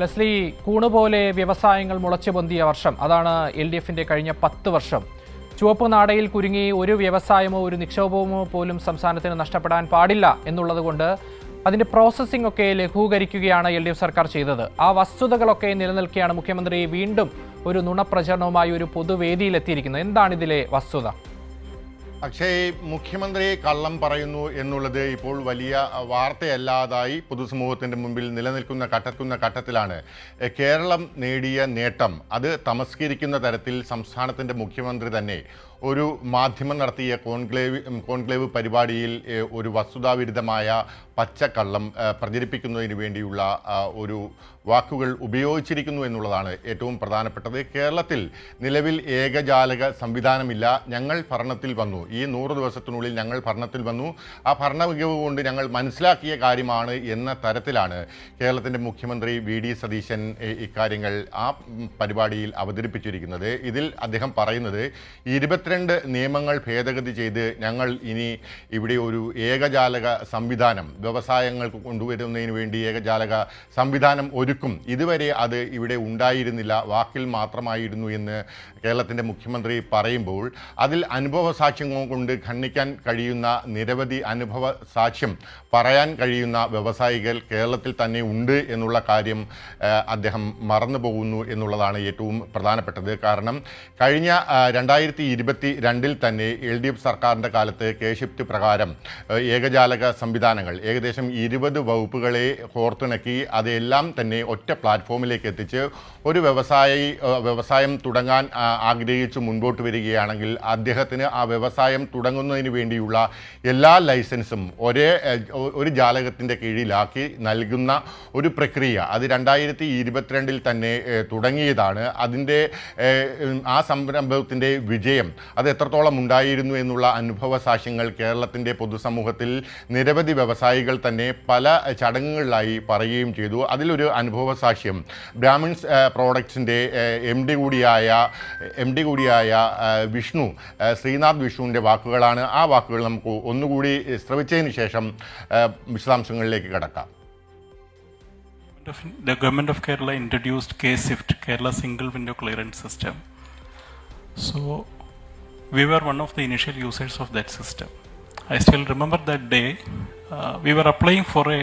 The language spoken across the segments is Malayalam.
ലെസ്ലി, കൂണുപോലെ വ്യവസായങ്ങൾ മുളച്ചു പൊന്തിയ വർഷം, അതാണ് LDFന്റെ കഴിഞ്ഞ 10 വർഷം. ചുവപ്പ് നാടയിൽ കുരുങ്ങി ഒരു വ്യവസായമോ ഒരു നിക്ഷേപമോ പോലും സംസ്ഥാനത്തിന് നഷ്ടപ്പെടാൻ പാടില്ല എന്നുള്ളതുകൊണ്ട് അതിന്റെ പ്രോസസ്സിംഗ് ഒക്കെ ലഘൂകരിക്കുകയാണ് LDF സർക്കാർ ചെയ്തത്. ആ വസ്തുതകളൊക്കെ നിലനിൽക്കുകയാണ് മുഖ്യമന്ത്രി വീണ്ടും ഒരു നുണപ്രചരണവുമായി ഒരു പൊതുവേദിയിലെത്തിയിരിക്കുന്നത്. എന്താണ് ഇതിലെ വസ്തുത? അക്ഷയ്, മുഖ്യമന്ത്രി കള്ളം പറയുന്നു എന്നുള്ളത് ഇപ്പോൾ വലിയ വാർത്തയല്ലാതായി പൊതുസമൂഹത്തിൻ്റെ മുമ്പിൽ നിലനിൽക്കുന്ന ഘട്ടത്തിലാണ് കേരളം നേടിയ നേട്ടം അത് തമസ്കരിക്കുന്ന തരത്തിൽ സംസ്ഥാനത്തിൻ്റെ മുഖ്യമന്ത്രി തന്നെ ഒരു മാധ്യമം നടത്തിയ കോൺക്ലേവ് പരിപാടിയിൽ ഒരു വസ്തുതാവിരുദ്ധമായ പച്ചക്കള്ളം പ്രചരിപ്പിക്കുന്നതിന് വേണ്ടിയുള്ള ഒരു വാക്കുകൾ ഉപയോഗിച്ചിരിക്കുന്നു എന്നുള്ളതാണ് ഏറ്റവും പ്രധാനപ്പെട്ടത്. കേരളത്തിൽ നിലവിൽ ഏകജാലക സംവിധാനമില്ല. ഞങ്ങൾ ഭരണത്തിൽ വന്നു, ഈ 100 ദിവസത്തിനുള്ളിൽ ഞങ്ങൾ ഭരണത്തിൽ വന്നു, ആ ഭരണ മികവ് കൊണ്ട് ഞങ്ങൾ മനസ്സിലാക്കിയ കാര്യമാണ് എന്ന തരത്തിലാണ് കേരളത്തിൻ്റെ മുഖ്യമന്ത്രി VD സതീശൻ ഇക്കാര്യങ്ങൾ ആ പരിപാടിയിൽ അവതരിപ്പിച്ചിരിക്കുന്നത്. ഇതിൽ അദ്ദേഹം പറയുന്നത് 22 നിയമങ്ങൾ ഭേദഗതി ചെയ്ത് ഞങ്ങൾ ഇനി ഇവിടെ ഒരു ഏകജാലക സംവിധാനം വ്യവസായങ്ങൾക്ക് കൊണ്ടുവരുന്നതിന് വേണ്ടി ഏകജാലക സംവിധാനം ഒരുക്കും. ഇതുവരെ അത് ഇവിടെ ഉണ്ടായിരുന്നില്ല, വാക്കിൽ മാത്രമായിരുന്നു എന്ന് കേരളത്തിൻ്റെ മുഖ്യമന്ത്രി പറയുമ്പോൾ അതിൽ അനുഭവ സാക്ഷ്യങ്ങൾ കൊണ്ട് ഖണ്ഡിക്കാൻ കഴിയുന്ന നിരവധി അനുഭവ സാക്ഷ്യം പറയാൻ കഴിയുന്ന വ്യവസായികൾ കേരളത്തിൽ തന്നെ ഉണ്ട് എന്നുള്ള കാര്യം അദ്ദേഹം മറന്നു പോകുന്നു എന്നുള്ളതാണ് ഏറ്റവും പ്രധാനപ്പെട്ടത്. കാരണം കഴിഞ്ഞ 2022 തന്നെ LDF സർക്കാരിൻ്റെ കാലത്ത് കേഷിഫ്റ്റ് പ്രകാരം ഏകജാലക സംവിധാനങ്ങൾ ഏകദേശം 20 വകുപ്പുകളെ കോർത്തിണക്കി അതെല്ലാം തന്നെ ഒറ്റ പ്ലാറ്റ്ഫോമിലേക്ക് എത്തിച്ച് ഒരു വ്യവസായം തുടങ്ങാൻ ആഗ്രഹിച്ച് മുൻപോട്ട് വരികയാണെങ്കിൽ അദ്ദേഹത്തിന് ആ വ്യവസായം തുടങ്ങുന്നതിന് വേണ്ടിയുള്ള എല്ലാ ലൈസൻസും ഒരു ജാലകത്തിൻ്റെ കീഴിലാക്കി നൽകുന്ന ഒരു പ്രക്രിയ അത് 2022 തന്നെ തുടങ്ങിയതാണ്. അതിൻ്റെ ആ സംരംഭത്തിൻ്റെ വിജയം അത് എത്രത്തോളം ഉണ്ടായിരുന്നു എന്നുള്ള അനുഭവ സാക്ഷ്യങ്ങൾ കേരളത്തിൻ്റെ പൊതുസമൂഹത്തിൽ നിരവധി വ്യവസായികൾ തന്നെ പല ചടങ്ങുകളിലായി പറയുകയും ചെയ്തു. അതിലൊരു അനുഭവ സാക്ഷ്യം ബ്രാഹ്മിൺസ് പ്രോഡക്ട്സിൻ്റെ MD കൂടിയായ ശ്രീനാഥ് വിഷ്ണുവിൻ്റെ വാക്കുകളാണ്. ആ വാക്കുകൾ നമുക്ക് ഒന്നുകൂടി ശ്രവിച്ചതിന് ശേഷം വിശദാംശങ്ങളിലേക്ക് കടക്കാം. The government of Kerala introduced KSIFT, Kerala Single Window Clearance System. So we were one of the initial users of that system. I still remember that day. We were applying for a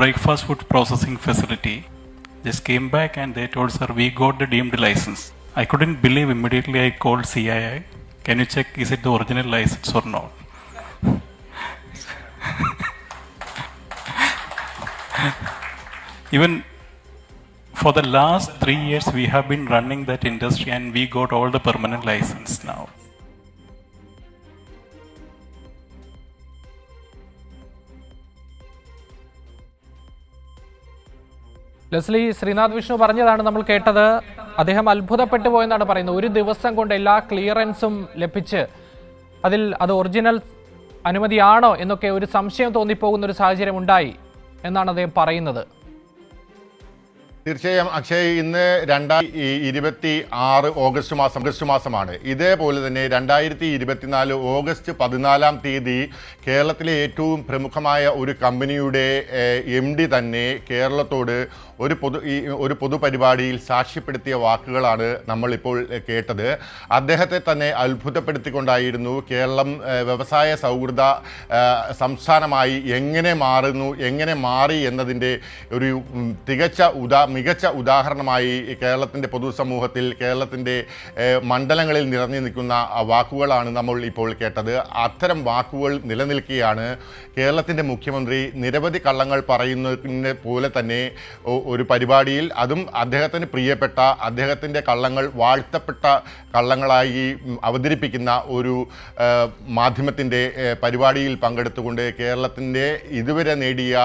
breakfast food processing facility. Just came back and they told, sir, we got the deemed license. I couldn't believe. Immediately I called CII. Can you check, is it the original license or not? Even for the last 3 years we have been running that industry and we got all the permanent license now. Leslie, Sreenath Vishnu പറഞ്ഞതാണ് നമ്മൾ കേട്ടത്. അദ്ദേഹം അത്ഭുതപ്പെട്ടു പോയെന്നാണ് പറയുന്നത്. ഒരു ദിവസം കൊണ്ട് എല്ലാ ക്ലിയറൻസും ലഭിച്ച് അത് ഒറിജിനൽ അനുമതിയാണോ എന്നൊക്കെ ഒരു സംശയം തോന്നിപ്പോകുന്ന ഒരു സാഹചര്യം ഉണ്ടായി എന്നാണ് അദ്ദേഹം പറയുന്നത്. തീർച്ചയായും അക്ഷയ്, ഇന്ന് 2026 ഓഗസ്റ്റ് മാസമാണ്. ഇതേപോലെ തന്നെ 2024 ഓഗസ്റ്റ് 14 തീയതി കേരളത്തിലെ ഏറ്റവും പ്രമുഖമായ ഒരു കമ്പനിയുടെ MD തന്നെ കേരളത്തോട് ഒരു പൊതുപരിപാടിയിൽ സാക്ഷ്യപ്പെടുത്തിയ വാക്കുകളാണ് നമ്മളിപ്പോൾ കേട്ടത്. അദ്ദേഹത്തെ തന്നെ അത്ഭുതപ്പെടുത്തിക്കൊണ്ടായിരുന്നു കേരളം വ്യവസായ സൗഹൃദ സംസ്ഥാനമായി എങ്ങനെ മാറി എന്നതിൻ്റെ ഒരു മികച്ച ഉദാഹരണമായി കേരളത്തിൻ്റെ പൊതുസമൂഹത്തിൽ കേരളത്തിൻ്റെ മണ്ഡലങ്ങളിൽ നിറഞ്ഞു നിൽക്കുന്ന വാക്കുകളാണ് നമ്മൾ ഇപ്പോൾ കേട്ടത്. അത്തരം വാക്കുകൾ നിലനിൽക്കുകയാണ്. കേരളത്തിൻ്റെ മുഖ്യമന്ത്രി നിരവധി കള്ളങ്ങൾ പറയുന്നതിനെ പോലെ തന്നെ ഒരു പരിപാടിയിൽ, അതും അദ്ദേഹത്തിന് പ്രിയപ്പെട്ട അദ്ദേഹത്തിൻ്റെ കള്ളങ്ങൾ വാഴ്ത്തപ്പെട്ട കള്ളങ്ങളായി അവതരിപ്പിക്കുന്ന ഒരു മാധ്യമത്തിൻ്റെ പരിപാടിയിൽ പങ്കെടുത്തുകൊണ്ട് കേരളത്തിൻ്റെ ഇതുവരെ നേടിയ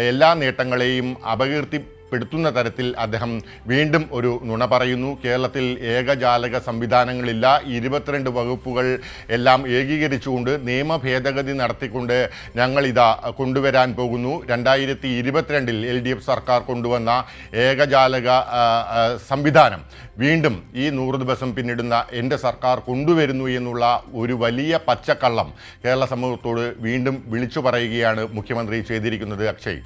എല്ലാ നേട്ടങ്ങളെയും അപകീർത്തിപ്പെടുത്തുന്ന തരത്തിൽ അദ്ദേഹം വീണ്ടും ഒരു നുണ പറയുന്നു. കേരളത്തിൽ ഏകജാലക സംവിധാനങ്ങളില്ല, 22 വകുപ്പുകൾ എല്ലാം ഏകീകരിച്ചുകൊണ്ട് നിയമ ഭേദഗതി നടത്തിക്കൊണ്ട് ഞങ്ങളിതാ കൊണ്ടുവരാൻ പോകുന്നു. 2022 LDF സർക്കാർ കൊണ്ടുവന്ന ഏകജാലക സംവിധാനം വീണ്ടും ഈ 100 ദിവസം പിന്നിടുന്ന എൻ്റെ സർക്കാർ കൊണ്ടുവരുന്നു എന്നുള്ള ഒരു വലിയ പച്ചക്കള്ളം കേരള സമൂഹത്തോട് വീണ്ടും വിളിച്ചു പറയുകയാണ് മുഖ്യമന്ത്രി ചെയ്തിരിക്കുന്നത്. അക്ഷയ്.